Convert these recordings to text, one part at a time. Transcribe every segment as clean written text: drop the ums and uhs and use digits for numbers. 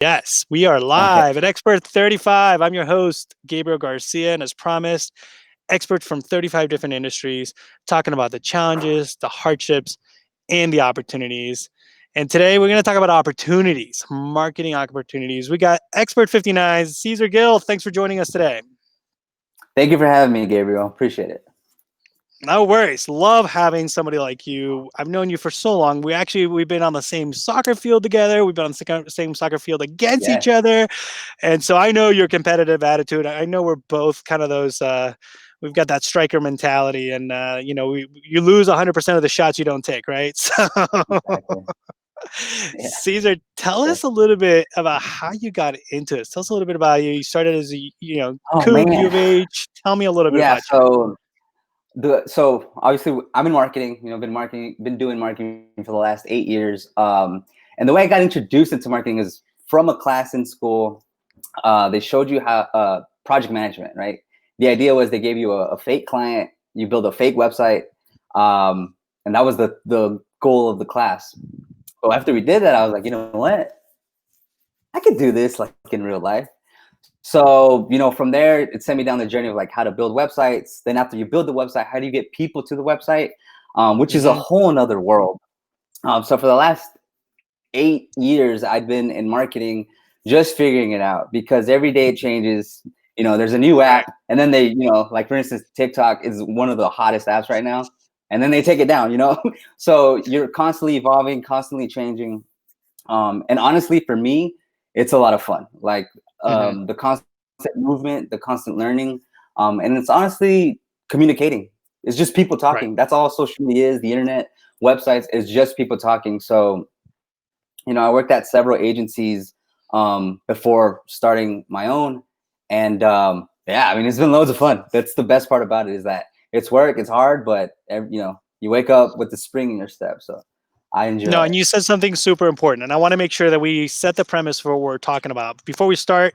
Yes, we are Okay. live at Expert35. I'm your host, Gabriel Garcia, and as promised, experts from 35 different industries talking about the challenges, the hardships, and the opportunities. And today we're going to talk about opportunities, marketing opportunities. We got Expert 59, Cesar Gil. Thanks for joining us today. Thank you for having me, Gabriel. Appreciate it. No worries. Love having somebody like you. I've known you for so long. We've been on the same soccer field together. We've been on the same soccer field against each Yes. other. And so I know your competitive attitude. I know we're both kind of those. We've got that striker mentality, and you lose 100% of the shots you don't take, right? So, Exactly. Yeah. Caesar, tell Sure. us a little bit about how you got into this. Tell us a little bit about you. You started as a Oh Coug U man. of H. Tell me a little bit Yeah. about you. So obviously I'm in marketing. Been doing marketing for the last 8 years. And the way I got introduced into marketing is from a class in school. They showed you how project management, right? The idea was they gave you a fake client, you build a fake website, and that was the goal of the class. So after we did that, I was like, you know what? I could do this like in real life. So, from there, it sent me down the journey of like how to build websites. Then after you build the website, how do you get people to the website? Which is a Hmm. whole nother world. So for the last 8 years, I've been in marketing, just figuring it out because every day it changes. There's a new Right. app, and then they, like for instance, TikTok is one of the hottest apps right now, and then they take it down. So you're constantly evolving, constantly changing. And honestly, for me, it's a lot of fun. Like Hmm. the constant movement, the constant learning, and it's honestly communicating. It's just people Right. talking. That's all social media is. The internet, websites is just people talking. So, I worked at several agencies before starting my own, and yeah, I mean, it's been loads of fun. That's the best part about it is that it's work, it's hard, but you wake up with the spring in your step. So I enjoy No, and it. you said something super important, and I want to make sure that we set the premise for what we're talking about. Before we start,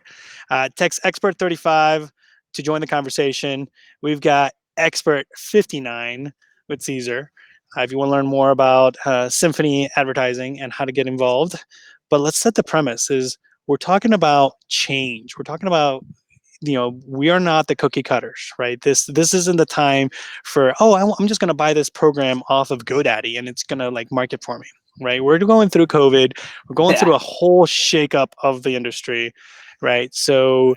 text Expert35 to join the conversation. We've got Expert 59 with Caesar. If you want to learn more about Symphony advertising and how to get involved, but let's set the premise: is we're talking about change. We're talking about we are not the cookie cutters, right? This isn't the time for I'm just going to buy this program off of GoDaddy and it's going to like market for me, right? We're going through COVID, we're going Yeah. through a whole shakeup of the industry, right? So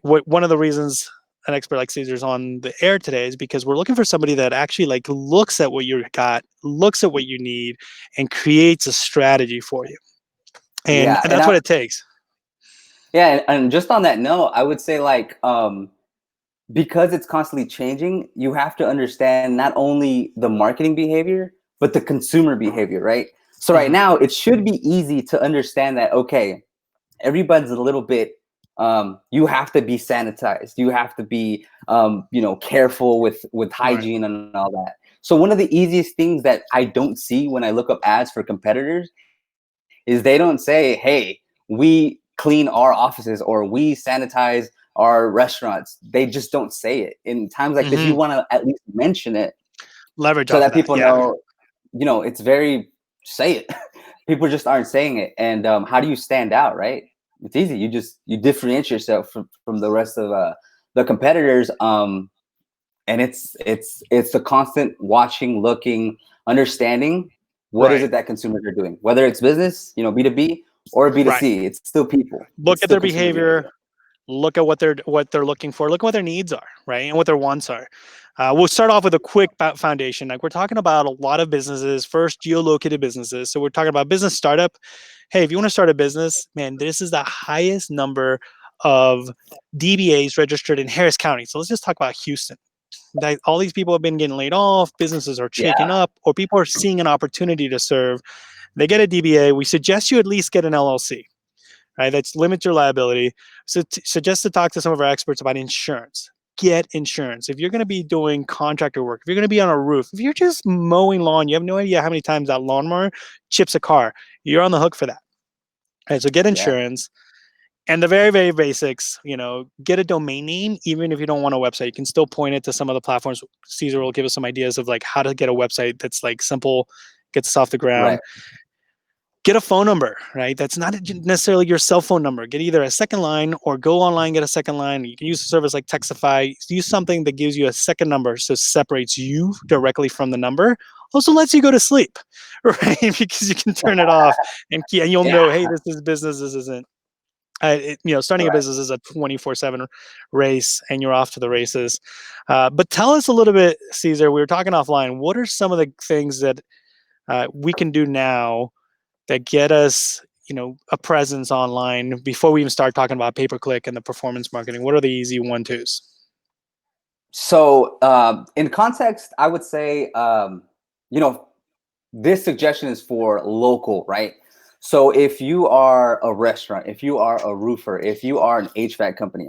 one of the reasons an expert like Caesar's on the air today is because we're looking for somebody that actually like looks at what you got, looks at what you need, and creates a strategy for you, and Yeah, and that's what it takes. and just on that note, I would say like because it's constantly changing, you have to understand not only the marketing behavior but the consumer behavior, right? So right Mhm. now, it should be easy to understand that okay, everybody's a little bit. You have to be sanitized. You have to be careful with Right. hygiene and all that. So one of the easiest things that I don't see when I look up ads for competitors is they don't say, hey, we clean our offices or we sanitize our restaurants. They just don't say it. In times like this, you Hmm. want to at least mention it Leverage so off of that that. people Yeah. know, it's very, say it. People just aren't saying it. And how do you stand out, right? It's easy. You differentiate yourself from the rest of the competitors. And it's a constant watching, looking, understanding what is Right. it that consumers are doing, whether it's business, B2B or Right. B2C. It's still people. Look It's at still their consumer behavior. behavior. Look at what they're looking for. Look at what their needs are, right, and what their wants are. We'll start off with a quick foundation. Like we're talking about a lot of businesses, first geolocated businesses. So we're talking about business startup. Hey, if you want to start a business, man, this is the highest number of DBAs registered in Harris County. So let's just talk about Houston. That all these people have been getting laid off, businesses are shaking Yeah. up, or people are seeing an opportunity to serve. They get a DBA. We suggest you at least get an LLC, right? That's limits your liability. So suggest to talk to some of our experts about insurance. Get insurance. If you're going to be doing contractor work, if you're going to be on a roof, if you're just mowing lawn, you have no idea how many times that lawnmower chips a car. You're on the hook for that. Right, so get Yeah. insurance. And the very, very basics, get a domain name, even if you don't want a website. You can still point it to some of the platforms. Caesar will give us some ideas of like how to get a website that's like simple, gets us off the ground. Right. get a phone number, right? That's not necessarily your cell phone number. Get either a second line or go online, get a second line. You can use a service like Textify. Use something that gives you a second number so separates you directly from the number. Also lets you go to sleep, right? Because you can turn it off and you'll know, hey, Yeah. this is business. This isn't. Starting a Right. business is a 24/7 race, and you're off to the races. But tell us a little bit, Cesar. We were talking offline. What are some of the things that we can do now that get us, a presence online before we even start talking about pay-per-click and the performance marketing? What are the easy one-twos? So in context, I would say, you know, this suggestion is for local, right? So if you are a restaurant, if you are a roofer, if you are an HVAC company,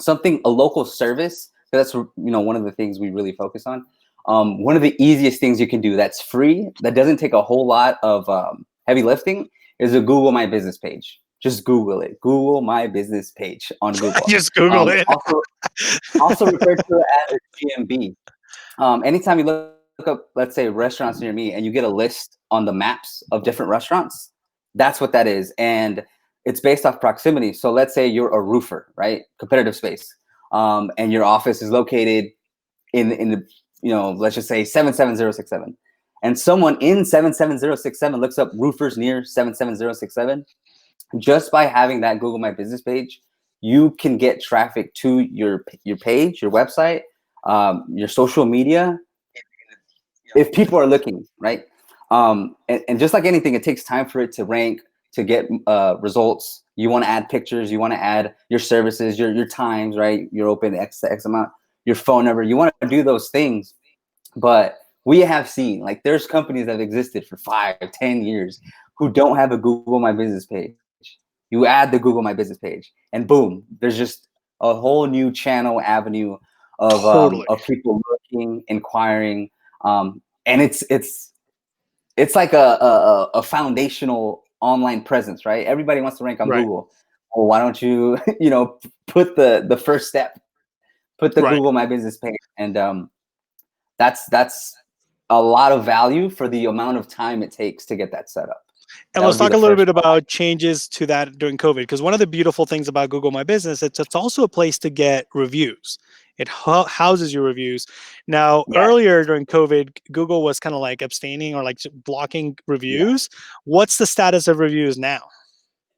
a local service, that's, one of the things we really focus on. One of the easiest things you can do that's free, that doesn't take a whole lot of heavy lifting, is a Google My Business page. Just Google it. Google My Business page on Google. Just Google it. Also referred to as a GMB. Anytime you look up, let's say, restaurants near me, and you get a list on the maps of different restaurants, that's what that is. And it's based off proximity. So let's say you're a roofer, right? Competitive space. And your office is located in the, let's just say 77067. And someone in 77067 looks up roofers near 77067. Just by having that Google My Business page, you can get traffic to your page, your website, your social media, if people are looking, right? And just like anything, it takes time for it to rank, to get results. You want to add pictures, you want to add your services, your times, right? You're open X amount, your phone number. You want to do those things, but we have seen, like, there's companies that have existed for 5 or 10 years who don't have a Google My Business page. You add the Google My Business page, and boom, there's just a whole new channel avenue Totally. of people looking, inquiring, and it's like a foundational online presence, right? Everybody wants to rank on Right. Google. Well, why don't you put the first step, put the Right. Google My Business page, and that's a lot of value for the amount of time it takes to get that set up. And That let's would be talk the a little first bit one. about changes to that during COVID, because one of the beautiful things about Google My Business, it's also a place to get reviews. It houses your reviews. Now, Yeah, earlier during COVID, Google was kind of like abstaining or like blocking yeah. reviews. What's the status of reviews now?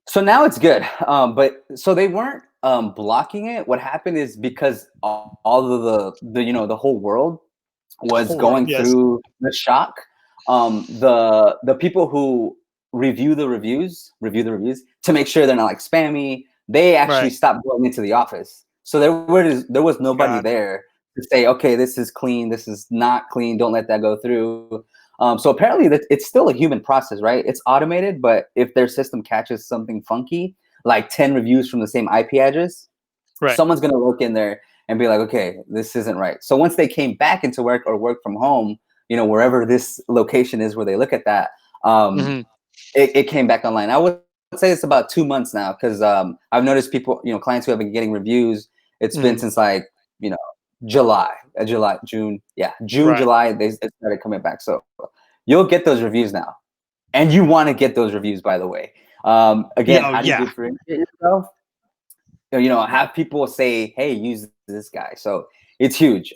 So now it's good, but so they weren't blocking it. What happened is, because all of the whole world The was whole world, going yes. through the shock. The people who review the reviews to make sure they're not like spammy, they actually Right. stopped going into the office. So there was nobody Got it. there to say, okay, this is clean, this is not clean, don't let that go through. So apparently that it's still a human process, right? It's automated, but if their system catches something funky, like 10 reviews from the same IP address, Right. someone's going to look in there and be like, okay, this isn't right. So once they came back into work or work from home, wherever this location is where they look at that, Hmm. it came back online. I would say it's about 2 months now, because I've noticed people, clients who have been getting reviews, it's been Hmm. since, like, June, Right. July, they started coming back. So you'll get those reviews now. And you want to get those reviews, by the way. Again, Yeah. how do you Yeah. differentiate yourself? Have people say, hey, use this guy. So it's huge.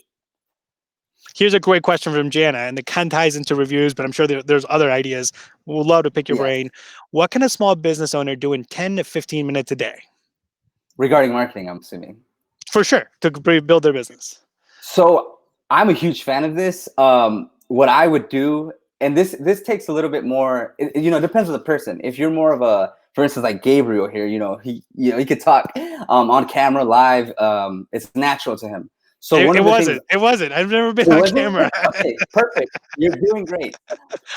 Here's a great question from Jana, and it kind of ties into reviews, but I'm sure there's other ideas. We'd love to pick your Yes. brain. What can a small business owner do in 10 to 15 minutes a day? Regarding marketing, I'm assuming. For sure, to build their business. So I'm a huge fan of this. What I would do, and this takes a little bit more, it depends on the person. If you're more of a, for instance, like Gabriel here, he could talk on camera live. It's natural to him. So one It of the things, wasn't. It wasn't. I've never been it on wasn't? camera. Okay, perfect. You're doing great.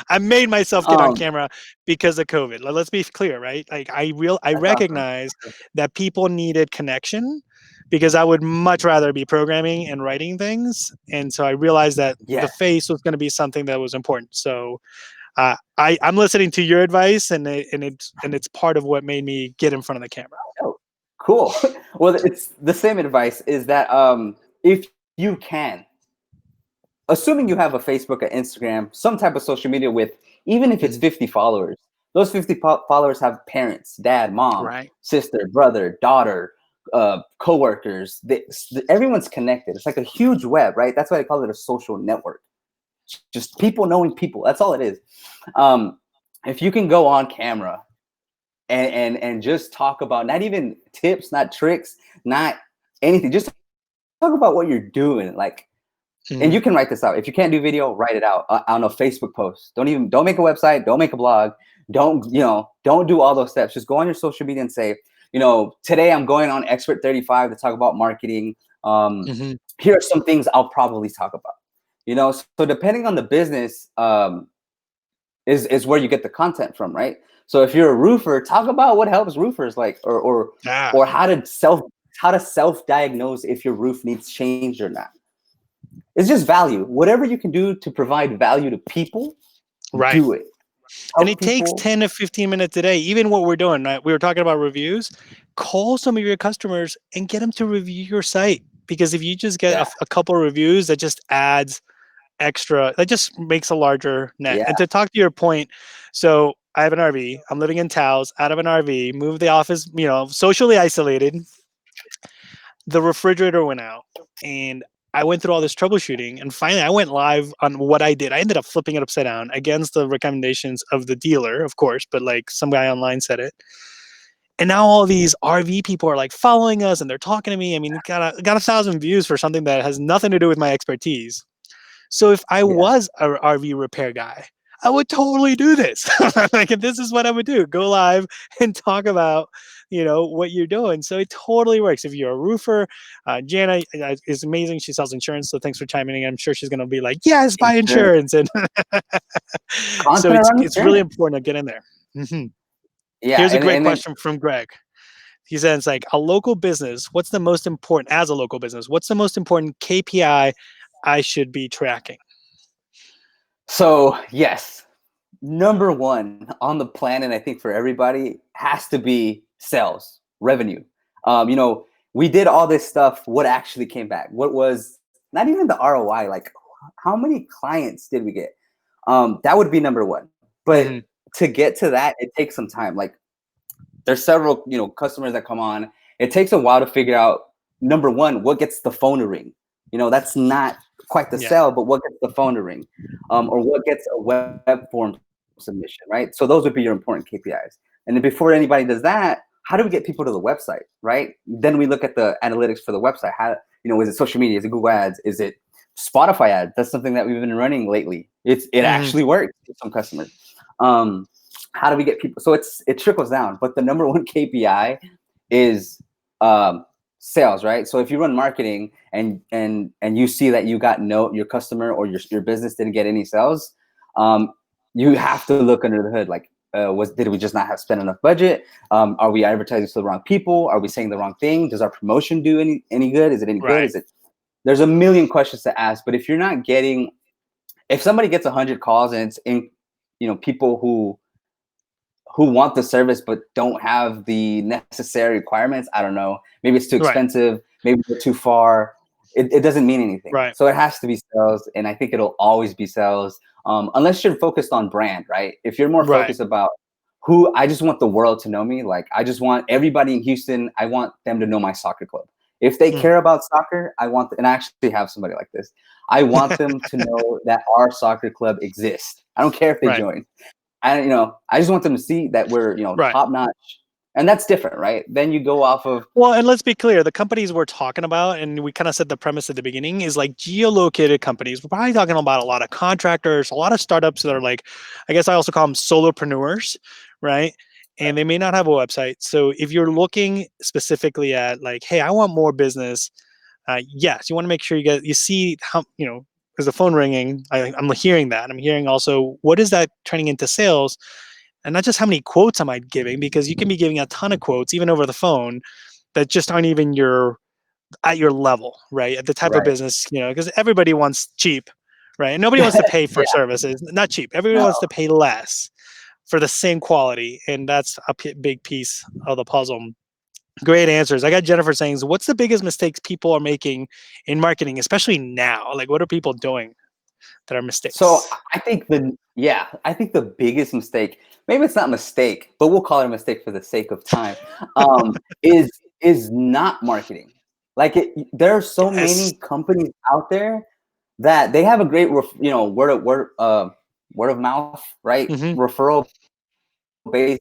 I made myself get on Um, camera because of COVID. Let's be clear, right? Like I that's awesome. recognize that people needed connection because I would much rather be programming and writing things. And so I realized that the Yes. face was going to be something that was important. So I'm listening to your advice, and it's part of what made me get in front of the camera. Oh, cool. Well, it's the same advice, is that if you can, assuming you have a Facebook or Instagram, some type of social media with, even if it's Mhm. 50 followers, Those 50 followers have parents, dad, mom, Right. sister, brother, daughter, coworkers. Everyone's connected. It's like a huge web, right? That's why I call it a social network. Just people knowing people. That's all it is. If you can go on camera and just talk about not even tips, not tricks, not anything, just talk about what you're doing. Like, and you can write this out. If you can't do video, write it out on a Facebook post. Don't make a website. Don't make a blog. Don't do all those steps. Just go on your social media and say, today I'm going on Expert35 to talk about marketing. Here are some things I'll probably talk about. So depending on the business, is where you get the content from, right? So if you're a roofer, talk about what helps roofers, like, or how to self-diagnose if your roof needs changed or not. It's just value. Whatever you can do to provide value to people, do it. And it takes 10 to 15 minutes a day. Even what we're doing, right? We were talking about reviews. Call some of your customers and get them to review your site. Because if you just get a couple of reviews, that just adds extra, that just makes a larger net. And to talk to your point, so I have an RV. I'm living in Taos, out of an RV, moved the office, socially isolated. The refrigerator went out, and I went through all this troubleshooting, and finally I went live on what I did. I ended up flipping it upside down against the recommendations of the dealer, of course, but like some guy online said it. And now all these RV people are like following us and they're talking to me. I mean, got 1,000 views for something that has nothing to do with my expertise. So if I was an RV repair guy, I would totally do this. Like, this is what I would do. Go live and talk about, what you're doing. So it totally works. If you're a roofer, Jana is amazing. She sells insurance. So thanks for chiming in. I'm sure she's going to be like, yes, buy insurance. And so it's really important to get in there. Yeah. Here's a great question from Greg. He says, like, a local business, what's the most important KPI I should be tracking? So yes, number one on the plan, and I think for everybody, has to be sales, revenue. We did all this stuff. What actually came back? What was not even the ROI? Like, how many clients did we get? That would be number one. But to get to that, it takes some time. Like, there's several, customers that come on. It takes a while to figure out, number one, what gets the phone to ring. That's not quite the sell, but what gets the phone to ring, or what gets a web form submission, right? So those would be your important KPIs. And then before anybody does that, how do we get people to the website, right? Then we look at the analytics for the website. How, is it social media? Is it Google Ads? Is it Spotify ads? That's something that we've been running lately. It actually works with some customers. How do we get people? So it trickles down, but the number one KPI is sales, right? So if you run marketing and you see that you got your customer or your business didn't get any sales, you have to look under the hood. Like, did we just not have spent enough budget? Are we advertising to the wrong people? Are we saying the wrong thing? Does our promotion do any good? Is it any good? There's a million questions to ask. But if you're not getting, if somebody gets 100 calls and it's in, people who want the service but don't have the necessary requirements, I don't know. Maybe it's too expensive. Maybe they're too far. It doesn't mean anything. Right. So it has to be sales, and I think it'll always be sales, unless you're focused on brand, right? If you're more focused about I just want the world to know me. Like, I just want everybody in Houston, I want them to know my soccer club. If they care about soccer, and I actually have somebody like this. I want them to know that our soccer club exists. I don't care if they join. I just want them to see that we're, top notch. And that's different, right? Then you go off of. Well, and let's be clear, the companies we're talking about, and we kind of said the premise at the beginning, is like geolocated companies. We're probably talking about a lot of contractors, a lot of startups that are like, I guess I also call them solopreneurs, right? And they may not have a website. So if you're looking specifically at like, hey, I want more business, yes, you want to make sure you see how, is the phone ringing? I'm hearing that. I'm hearing also, what is that turning into sales? And not just how many quotes am I giving, because you can be giving a ton of quotes, even over the phone, that just aren't even at your level, right? At the type of business, because everybody wants cheap, right? And nobody wants to pay for services, not cheap. Everybody wants to pay less for the same quality. And that's a big piece of the puzzle. Great answers. I got Jennifer saying, what's the biggest mistakes people are making in marketing, especially now? Like, what are people doing? that are So mistakes? I think the biggest mistake, maybe it's not a mistake, but we'll call it a mistake for the sake of time, is not marketing. Like there are so Yes. many companies out there that they have a great, word of mouth, right? Hmm. Referral based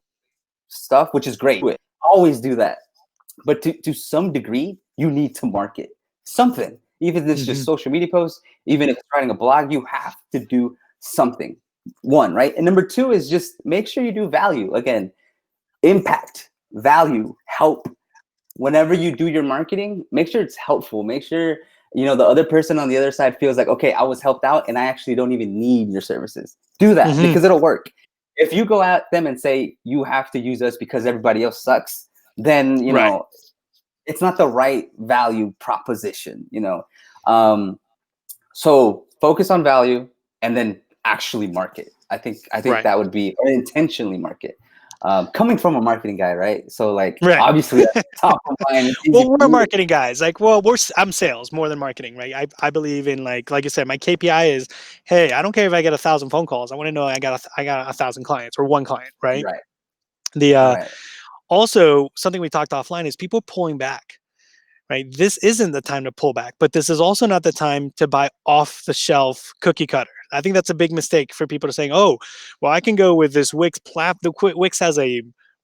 stuff, which is great. Always do that. But to some degree, you need to market something. Even if it's Hmm. just social media posts, even if it's writing a blog, you have to do something. One, right? And number two is just make sure you do value. Again, impact, value, help. Whenever you do your marketing, make sure it's helpful. Make sure the other person on the other side feels like, okay, I was helped out and I actually don't even need your services. Do that Hmm. because it'll work. If you go at them and say you have to use us because everybody else sucks, then Right. it's not the right value proposition. um, so focus on value and then actually market. I think Right. that would be, or intentionally market, coming from a marketing guy, right? So like Right. obviously that's top of mind, it's easy Well, for we're me to. marketing guys. Like, well, I'm sales more than marketing, right? I believe in like you said, my KPI is, hey, I don't care if I get 1,000 phone calls. I want to know I got 1,000 clients or one client, right? Right, The right, Also something we talked offline is people pulling back, right? This isn't the time to pull back, but this is also not the time to buy off the shelf cookie cutter. I think that's a big mistake for people to saying, oh, well, I can go with this Wix Wix has a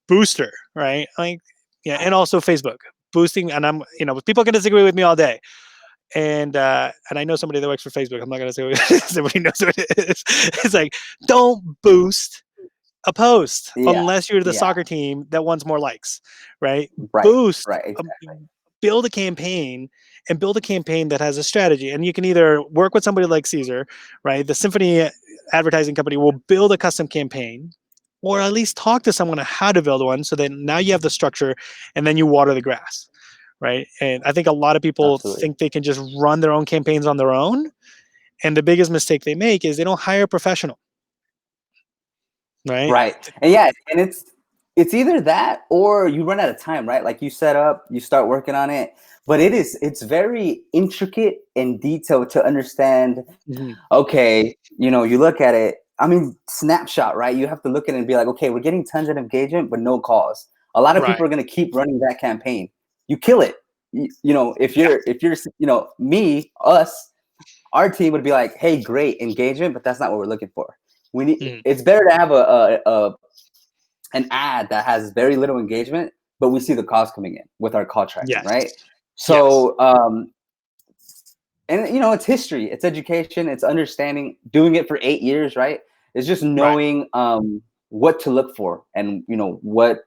booster, right? Like, yeah, and also Facebook boosting. And people can disagree with me all day. And I know somebody that works for Facebook. I'm not gonna say what somebody knows what it is. It's like, don't boost a post yeah, unless you're the yeah, soccer team that wants more likes, right? right, Boost, right, exactly. build a campaign, and build a campaign that has a strategy. And you can either work with somebody like Cesar, right? The Symphony advertising company will build a custom campaign, or at least talk to someone on how to build one so that now you have the structure and then you water the grass, right? And I think a lot of people Absolutely. think they can just run their own campaigns on their own. And the biggest mistake they make is they don't hire a professional, right? Right. And yeah, and it's either that or you run out of time, right? Like you set up, you start working on it, but it's very intricate and detailed to understand. Mhm. Okay, you look at it, I mean, snapshot, right? You have to look at it and be like, okay, we're getting tons of engagement, but no calls. A lot of Right. people are going to keep running that campaign. You kill it. If Yeah. you're me, us, our team would be like, hey, great engagement, but that's not what we're looking for. Mhm. It's better to have an ad that has very little engagement, but we see the calls coming in with our call tracking, Yes. right? Yes. So, and it's history, it's education, it's understanding, doing it for 8 years, right? It's just Right. knowing what to look for, and what,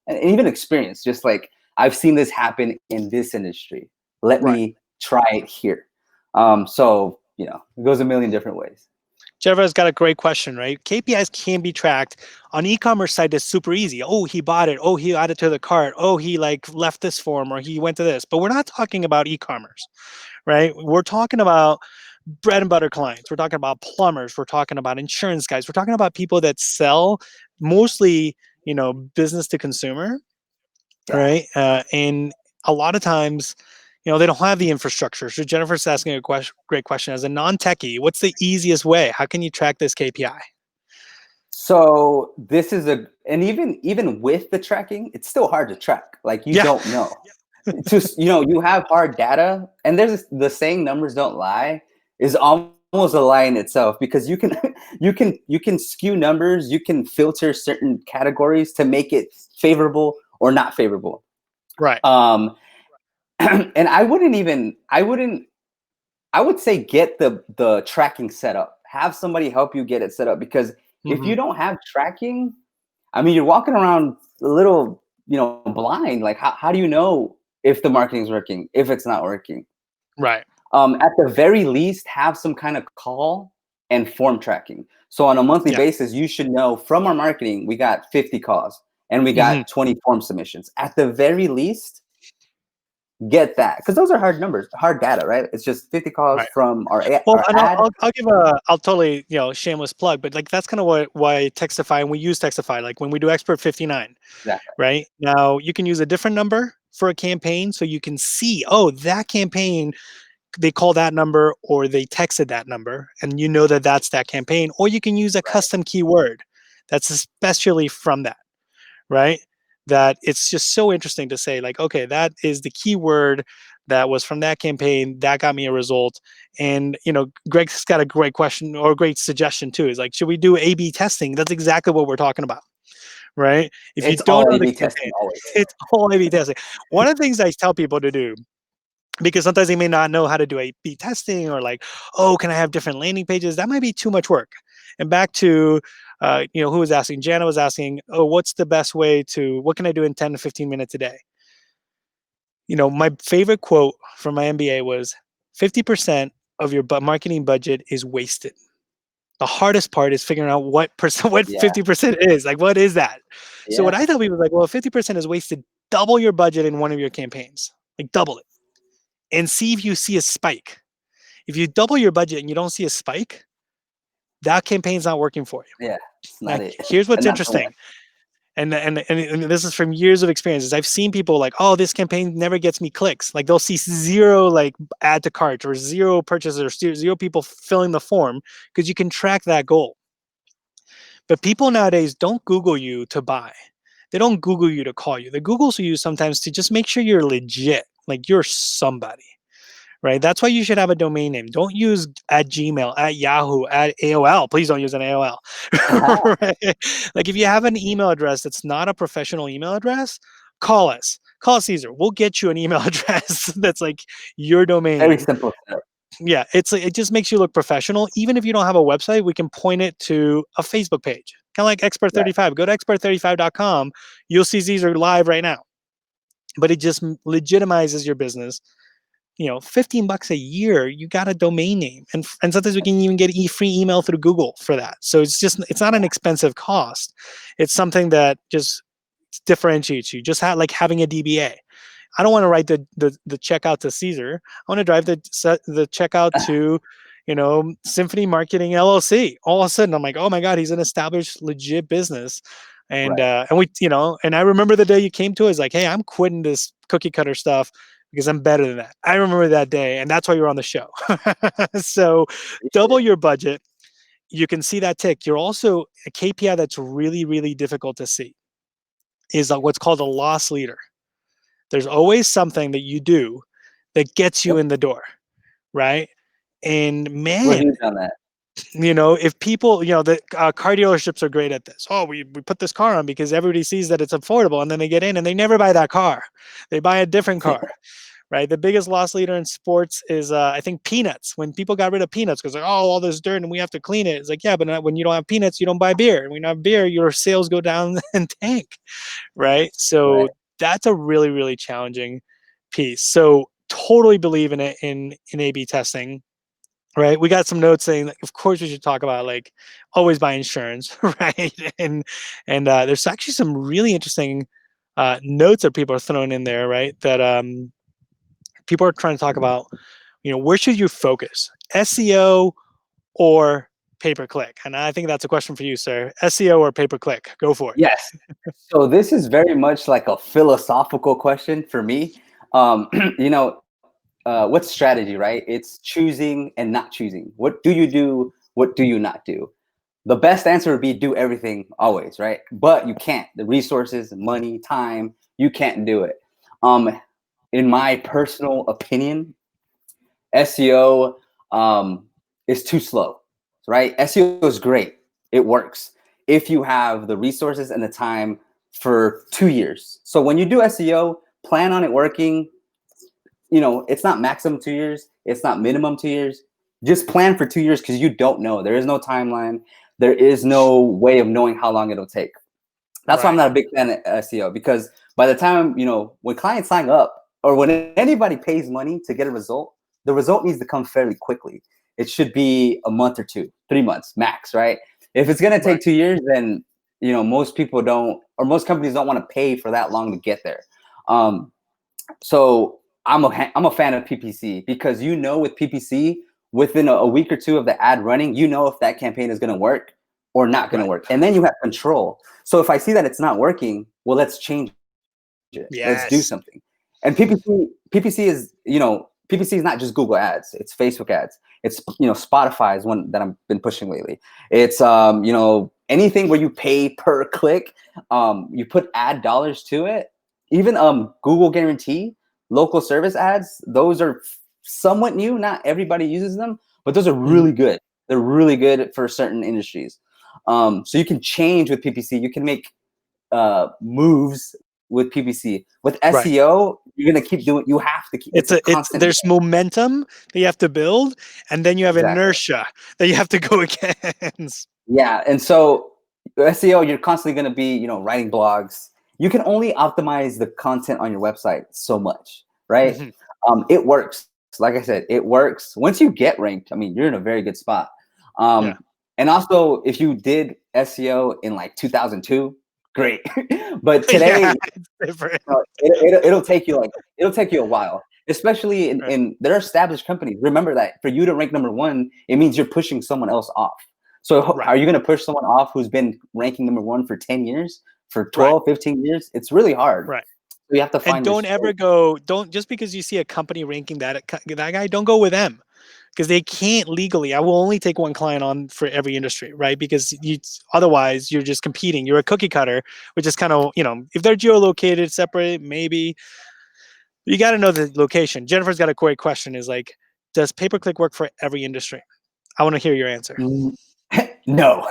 and even experience. Just like, I've seen this happen in this industry. Let Right. me try it here. So it goes a million different ways. Jeff has got a great question, right? KPIs can be tracked on e-commerce site. It's super easy. Oh, he bought it. Oh, he added to the cart. Oh, he like left this form or he went to this. But we're not talking about e-commerce, right? We're talking about bread and butter clients. We're talking about plumbers. We're talking about insurance guys. We're talking about people that sell mostly, business to consumer, Yeah. right? And a lot of times, they don't have the infrastructure. So Jennifer's asking a great question. As a non-techie, what's the easiest way? How can you track this KPI? So this is and even with the tracking, it's still hard to track. Like, you Yeah. don't know. Just, you have hard data, and the saying numbers don't lie is almost a lie in itself, because you can you can skew numbers, you can filter certain categories to make it favorable or not favorable. Right. Um, and I would say get the tracking set up. Have somebody help you get it set up, because if Hmm. you don't have tracking, I mean, you're walking around a little, blind. Like, how do you know if the marketing's working, if it's not working? Right. At the very least, have some kind of call and form tracking. So on a monthly Yeah. basis, you should know from our marketing, we got 50 calls and we Hmm. got 20 form submissions. At the very least, get that, because those are hard numbers, hard data, right? It's just 50 calls Right. from Well, our and ad. I'll give I'll totally, shameless plug, but like that's kind of why Textify, and we use Textify, like when we do Expert 59, Exactly. right? Now you can use a different number for a campaign so you can see, oh, that campaign they call that number or they texted that number, and you know that that's that campaign. Or you can use a custom keyword that's especially from that, right? That it's just so interesting to say, like, okay, that is the keyword that was from that campaign that got me a result. And Greg's got a great question or a great suggestion too. Is like, should we do A/B testing? That's exactly what we're talking about, right? If you It's don't all know the A/B testing campaign, always. it's all A/B testing. One of the things I tell people to do, because sometimes they may not know how to do A/B testing, or like, oh, can I have different landing pages? That might be too much work. And back to, who was asking? Jana was asking, oh, what's the best way to, what can I do in 10 to 15 minutes a day? My favorite quote from my MBA was 50% of your marketing budget is wasted. The hardest part is figuring out what percent, what Yeah, 50% is. Like, what is that? So what yeah, I tell people is like, well, if 50% is wasted, double your budget in one of your campaigns. Like, double it and see if you see a spike. If you double your budget and you don't see a spike, that campaign's not working for you. yeah. It's not Like, it, here's and what's not so much. interesting. And this is from years of experiences. I've seen people like, oh, this campaign never gets me clicks. Like, they'll see zero like add to cart or zero purchases or zero people filling the form, because you can track that goal. But people nowadays don't Google you to buy. They don't Google you to call you. They Google you sometimes to just make sure you're legit, like you're somebody, right? That's why you should have a domain name. Don't use at Gmail, at Yahoo, at AOL. Please don't use an AOL. Right? Like, if you have an email address that's not a professional email address, call us. Call Cesar. We'll get you an email address that's like your Very domain. simple setup. Yeah, it just makes you look professional. Even if you don't have a website, we can point it to a Facebook page, kind of like Right. Expert35. Go to expert35.com. You'll see Cesar live right now. But it just legitimizes your business. $15 a year, you got a domain name, and sometimes we can even get free email through Google for that. So it's not an expensive cost. It's something that just differentiates you. Just like having a DBA. I don't want to write the check out to Cesar. I want to drive the check out to, Symphony Marketing LLC. All of a sudden, I'm like, oh my God, he's an established, legit business. And Right. and I remember the day you came to us, like, hey, I'm quitting this cookie cutter stuff because I'm better than that. I remember that day, and that's why you're on the show. So Appreciate double it. your budget. You can see that tick. You're also a KPI that's really, really difficult to see is what's called a loss leader. There's always something that you do that gets you Yep. in the door, right? And We're man, huge on that. if people, the car dealerships are great at this. Oh, we put this car on because everybody sees that it's affordable, and then they get in and they never buy that car. They buy a different car, right? The biggest loss leader in sports is, I think, peanuts. When people got rid of peanuts because like, oh, all this dirt and we have to clean it. It's like, yeah, but when you don't have peanuts, you don't buy beer. And when you don't have beer, your sales go down and tank, right? So Right. that's a really, really challenging piece. So totally believe in it in A/B testing. Right. We got some notes saying that, of course, we should talk about like always buy insurance. Right. And there's actually some really interesting notes that people are throwing in there. Right. That people are trying to talk about, where should you focus? SEO or pay per click? And I think that's a question for you, sir. SEO or pay per click? Go for it. Yes. So this is very much like a philosophical question for me. Um, you know, what's strategy, right? It's choosing and not choosing. What do you do? What do you not do? The best answer would be do everything always, right? But you can't. The resources, money, time, you can't do it. In my personal opinion, SEO is too slow, right? SEO is great. It works if you have the resources and the time for 2 years. So when you do SEO, plan on it working. It's not maximum 2 years. It's not minimum 2 years. Just plan for 2 years because you don't know. There is no timeline. There is no way of knowing how long it'll take. That's why I'm Right. not a big fan of SEO, because by the time, when clients sign up or when anybody pays money to get a result, the result needs to come fairly quickly. It should be a month or two, 3 months max, right? If it's going to Right. take 2 years, then, most people don't, or most companies don't want to pay for that long to get there. So I'm a fan of PPC because, with PPC, within a week or two of the ad running, if that campaign is going to work or not going to Right. work. And then you have control. So if I see that it's not working, well, let's change it. Let's do Yes. something. And PPC is, PPC is not just Google ads, it's Facebook ads. It's, Spotify is one that I've been pushing lately. It's, anything where you pay per click, you put ad dollars to it. Even Google Guarantee, local service ads, those are somewhat new. Not everybody uses them, but those are really good. They're really good for certain industries. So you can change with PPC. You can make moves with PPC. With Right. SEO, you're gonna keep doing. You have to keep. It's a constant. There's momentum that you have to build, and then you have Exactly. inertia that you have to go against. Yeah, and so SEO, you're constantly gonna be, writing blogs. You can only optimize the content on your website so much, right? It works. Like I said, it works. Once you get ranked, I mean, you're in a very good spot. Yeah. And also, if you did SEO in like 2002, great. But today, Yeah, it's different. it'll take you a while, especially in there are established companies. Remember that for you to rank number one, it means you're pushing someone else off. So are you going to push someone off who's been ranking number one for 10 years, for 12, 15 years? It's really hard. Right. So you have to find. And don't just because you see a company ranking that guy, don't go with them, because they can't legally. I will only take one client on for every industry, right? Because otherwise you're just competing. You're a cookie cutter, which is kind of, if they're geolocated, separate, maybe. You got to know the location. Jennifer's got a great question. Is like, does pay-per-click work for every industry? I want to hear your answer. No,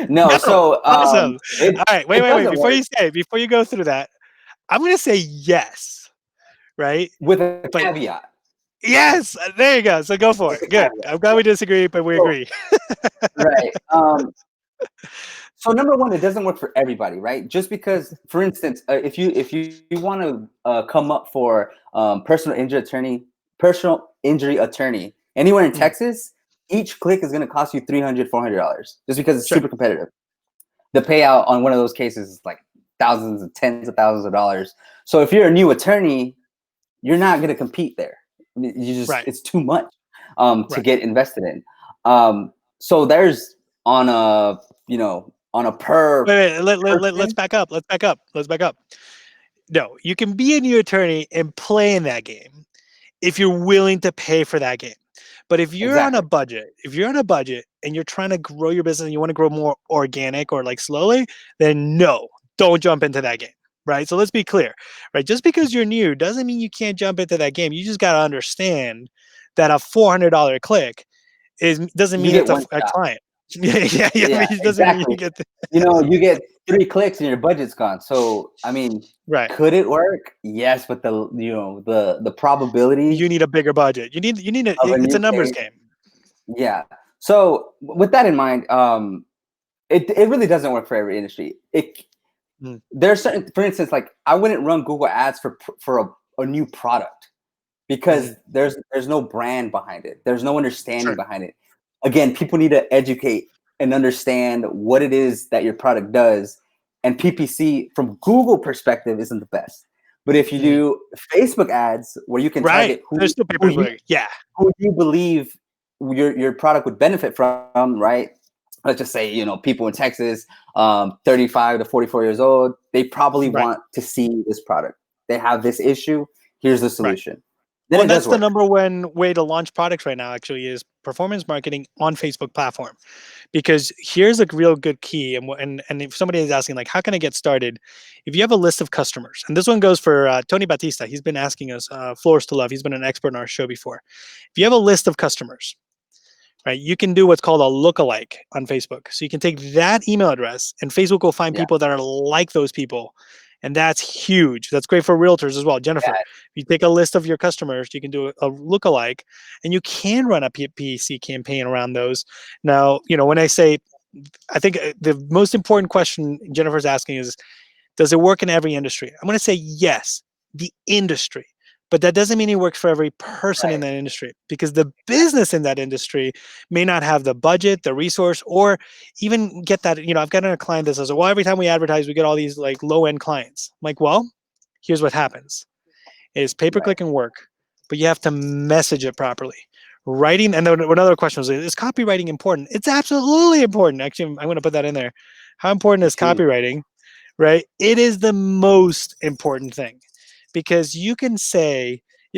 no. So awesome. All right, wait. Before you go through that, I'm going to say yes, right? With a caveat. Yes, there you go. So go for it. Good. Caveat. I'm glad we disagree, but we agree. Right. So number one, it doesn't work for everybody, right? Just because, for instance, if you want to come up for personal injury attorney anywhere in Texas, each click is going to cost you $300, $400, just because it's super competitive. The payout on one of those cases is like thousands and tens of thousands of dollars. So if you're a new attorney, you're not going to compete there. You just it's too much to get invested in. So there's on a per. Wait, let's back up. Let's back up. No, you can be a new attorney and play in that game if you're willing to pay for that game. But if you're on a budget, and you're trying to grow your business and you want to grow more organic or like slowly, then no, don't jump into that game. Right. So let's be clear, right? Just because you're new doesn't mean you can't jump into that game. You just got to understand that a $400 click doesn't mean it's a client. Yeah. It doesn't mean you get you get 3 clicks and your budget's gone. So I mean, could it work? Yes, but the probability. You need a bigger budget. It's a numbers game. Yeah. So with that in mind, it really doesn't work for every industry. There's certain, for instance, like I wouldn't run Google Ads for a new product because there's no brand behind it. There's no understanding behind it. Again, people need to educate and understand what it is that your product does. And PPC from Google perspective isn't the best. But if you do Facebook ads where you can target who you believe your product would benefit from, right? Let's just say, people in Texas, 35 to 44 years old, they probably want to see this product. They have this issue. Here's the solution. Well, that's the number one way to launch products right now, actually, is performance marketing on Facebook platform. Because here's a real good key. And if somebody is asking, like, how can I get started? If you have a list of customers, and this one goes for Tony Batista. He's been asking us, Floors to Love. He's been an expert on our show before. If you have a list of customers, right, you can do what's called a lookalike on Facebook. So you can take that email address and Facebook will find people that are like those people. And that's huge. That's great for realtors as well. Jennifer, if you take a list of your customers, you can do a lookalike and you can run a PPC campaign around those. Now, when I say, I think the most important question Jennifer's asking is, does it work in every industry? I'm going to say yes, the industry. But that doesn't mean it works for every person in that industry, because the business in that industry may not have the budget, the resource, or even get that. I've got a client that says, well, every time we advertise, we get all these like low-end clients. I'm like, well, here's what happens is pay-per-click can work, but you have to message it properly. Writing, and then another question was, is copywriting important? It's absolutely important. Actually, I'm going to put that in there. How important is copywriting? Right? It is the most important thing. Because you can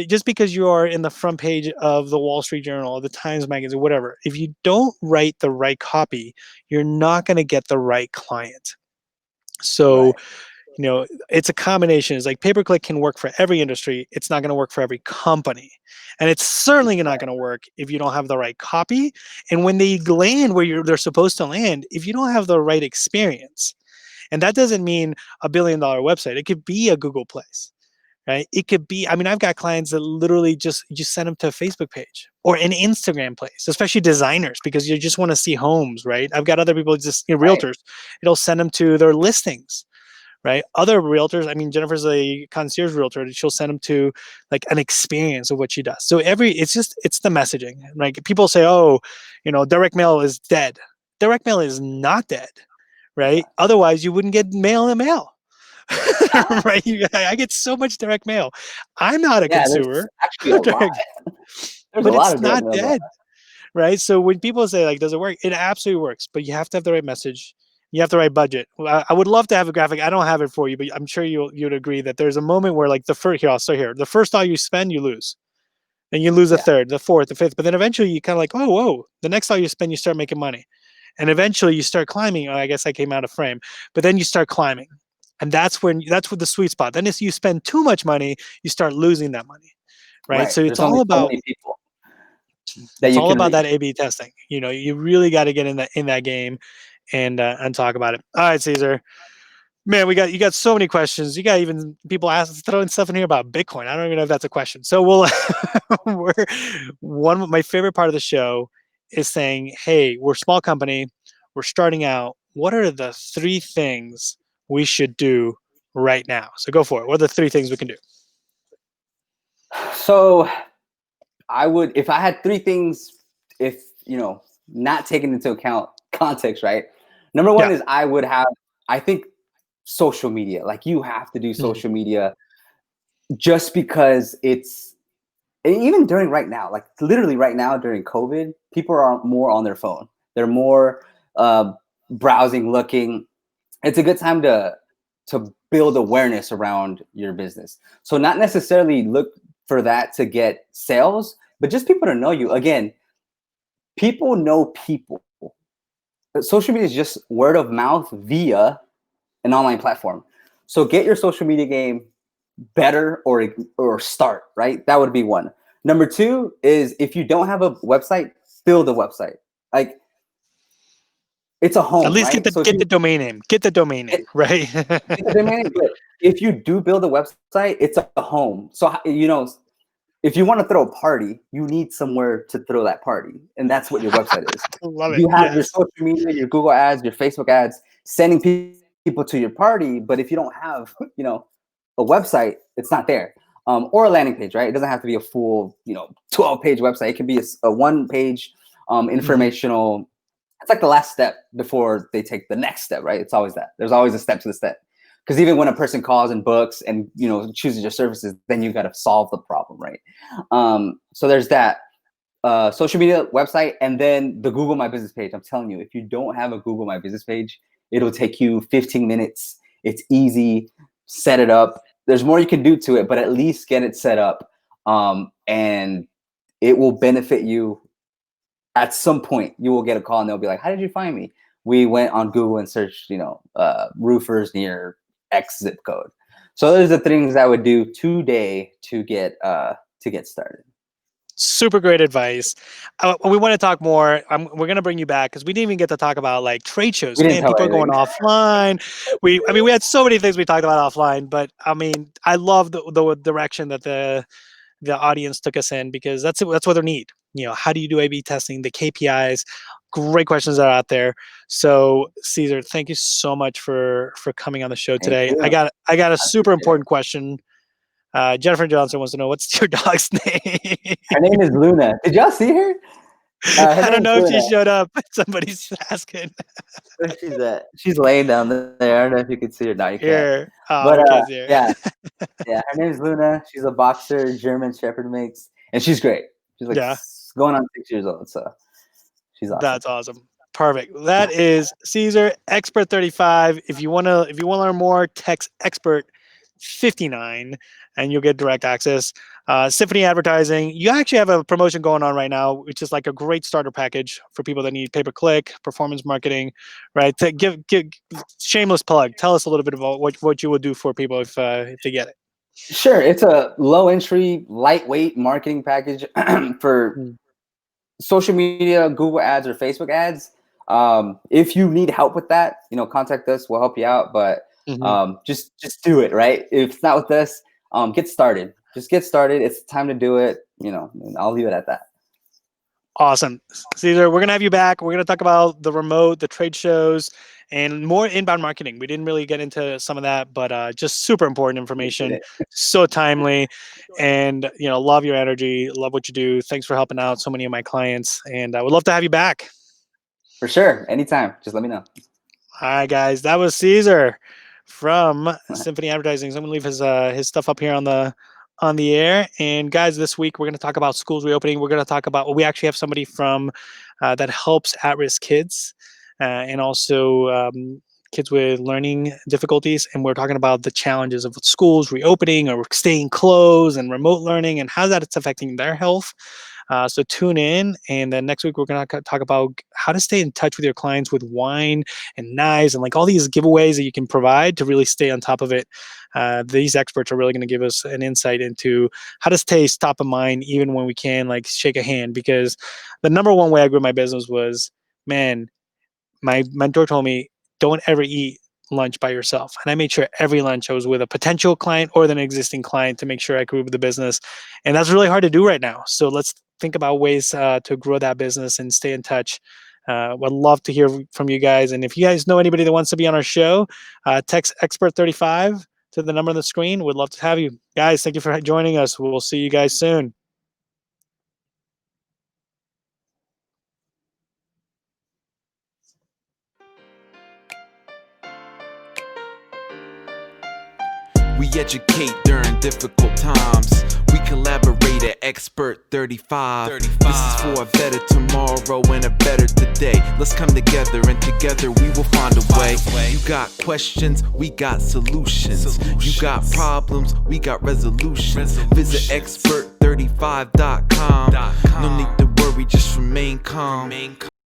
Just because you are in the front page of the Wall Street Journal or the Times Magazine, whatever, if you don't write the right copy, you're not going to get the right client. So, Right. it's a combination. It's like pay-per-click can work for every industry. It's not going to work for every company. And it's certainly not going to work if you don't have the right copy. And when they land where they're supposed to land, if you don't have the right experience. And that doesn't mean a $1 billion website. It could be a Google place, right? It could be, I mean, I've got clients that literally just send them to a Facebook page or an Instagram place, especially designers, because you just want to see homes, right? I've got other people, just Right. realtors, it'll send them to their listings, right? Other realtors, I mean, Jennifer's a concierge realtor. She'll send them to like an experience of what she does. So it's the messaging. Like people say, oh, direct mail is dead. Direct mail is not dead, It's right? not. Otherwise, you wouldn't get mail in the mail. Ah, Right? I get so much direct mail. I'm not a yeah, there's consumer, actually a lot. direct, There's a but lot it's of direct not mail going dead, right? So when people say like, does it work? It absolutely works, but you have to have the right message. You have the right budget. I would love to have a graphic. I don't have it for you, but I'm sure you'd agree that there's a moment where like I'll start here. The first dollar you spend, you lose. And you lose on. a Yeah. third, the fourth, the fifth. But then eventually you kind of like, oh, whoa. The next dollar you spend, you start making money. And eventually you start climbing. Oh, I guess I came out of frame. But then you start climbing. And that's what the sweet spot. Then if you spend too much money, you start losing that money. Right. Right. So There's only so many people that it's you all can about reach. that A/B testing. You really got to get in that game and talk about it. All right, Caesar. Man, you got so many questions. You got even people throwing stuff in here about Bitcoin. I don't even know if that's a question. So one of my favorite part of the show is saying, "Hey, we're a small company. We're starting out. What are the 3 things we should do right now?" So go for it. What are the 3 things we can do? So I would, if I had 3 things, if not taking into account context, right? Number one Yeah. is I think social media. Like you have to do Mhm. social media just because and even during right now, like literally right now during COVID, people are more on their phone. They're more uh, browsing, looking. It's a good time to build awareness around your business. So not necessarily look for that to get sales, but just people to know you. Again, people know people. Social media is just word of mouth via an online platform. So get your social media game better or start, right? That would be one. Number two is if you don't have a website, build a website. Like it's a At home, least right? So if get the you domain name. Get the domain name, right? get the domain name, but if you do build a website, it's a home. So if you want to throw a party, you need somewhere to throw that party, and that's what your website is. Love it. You have your Yes. social media, your Google ads, your Facebook ads, sending people to your party, but if you don't have, a website, it's not there. Or a landing page, right? It doesn't have to be a full, 12-page website. It can be a one-page Mhm. informational. It's like the last step before they take the next step, right? It's always that. There's always a step to the step. Because even when a person calls and books and chooses your services, then you got to solve the problem, right? So there's that social media, website, and then the Google My Business page. I'm telling you, if you don't have a Google My Business page, it'll take you 15 minutes. It's easy. Set it up. There's more you can do to it, but at least get it set up, and it will benefit you. At some point, you will get a call and they'll be like, "How did you find me?" We went on Google and searched, roofers near X zip code. So those are the things I would do today to get started. Super great advice. We want to talk more. We're going to bring you back because we didn't even get to talk about like trade shows. We didn't Man, tell people are going anything. offline. We had so many things we talked about offline, but I mean, I love the direction that the audience took us in because that's what they need. How do you do A/B testing? The KPIs. Great questions that are out there. So, Cesar, thank you so much for coming on the show Thank today. I you. got I got a I super appreciate it. important question. Jennifer Johnson wants to know what's your dog's name. Her name is Luna. Did y'all see her? Her I don't name's know if she Luna. showed up. Somebody's asking. Where she's at? She's laying down there. I don't know if you can see her. No, you can't. Here. Oh, But we can't see her. yeah, yeah. Her name's Luna. She's a boxer, German Shepherd mix, and she's great. She's like Yeah, going on 6 years old, so she's awesome. that's awesome. Perfect. That is Caesar Expert 35. If you wanna learn more, text expert Expert59, and you'll get direct access. Symphony Advertising, you actually have a promotion going on right now, which is like a great starter package for people that need pay-per-click, performance marketing, right? To give shameless plug. Tell us a little bit about what you would do for people if they get it. Sure, it's a low entry, lightweight marketing package for Mm. social media, Google ads, or Facebook ads. If you need help with that, contact us. We'll help you out. But Mhm. just do it, right? If it's not with us, get started. Just get started. It's time to do it. And I'll leave it at that. Awesome. Cesar, we're going to have you back. We're going to talk about the remote, the trade shows, and more inbound marketing. We didn't really get into some of that, but just super important Appreciate information, it. so timely, and love your energy, love what you do. Thanks for helping out so many of my clients, and I would love to have you back. For sure. Anytime. Just let me know. All right, guys, that was Cesar from Symphony Advertising. So I'm gonna leave his stuff up here on the air. And guys, this week we're gonna talk about schools reopening. We're gonna talk about we actually have somebody from that helps at-risk kids and also kids with learning difficulties. And we're talking about the challenges of schools reopening or staying closed and remote learning and how that's affecting their health. So tune in, and then next week we're gonna talk about how to stay in touch with your clients with wine and knives and like all these giveaways that you can provide to really stay on top of it. These experts are really going to give us an insight into how to stay top of mind even when we can like shake a hand. Because the number one way I grew my business was, man, my mentor told me, don't ever eat lunch by yourself. And I made sure every lunch I was with a potential client or an existing client to make sure I grew the business. And that's really hard to do right now. So let's think about ways to grow that business and stay in touch. Would love to hear from you guys. And if you guys know anybody that wants to be on our show, text Expert35 to the number on the screen. We'd love to have you. Guys, thank you for joining us. We'll see you guys soon. We educate during difficult times. We collaborate at Expert35. This is for a better tomorrow and a better today. Let's come together and together we will find a way. You got questions, we got solutions. You got problems, we got resolutions. Visit expert35.com. No need to worry, just remain calm.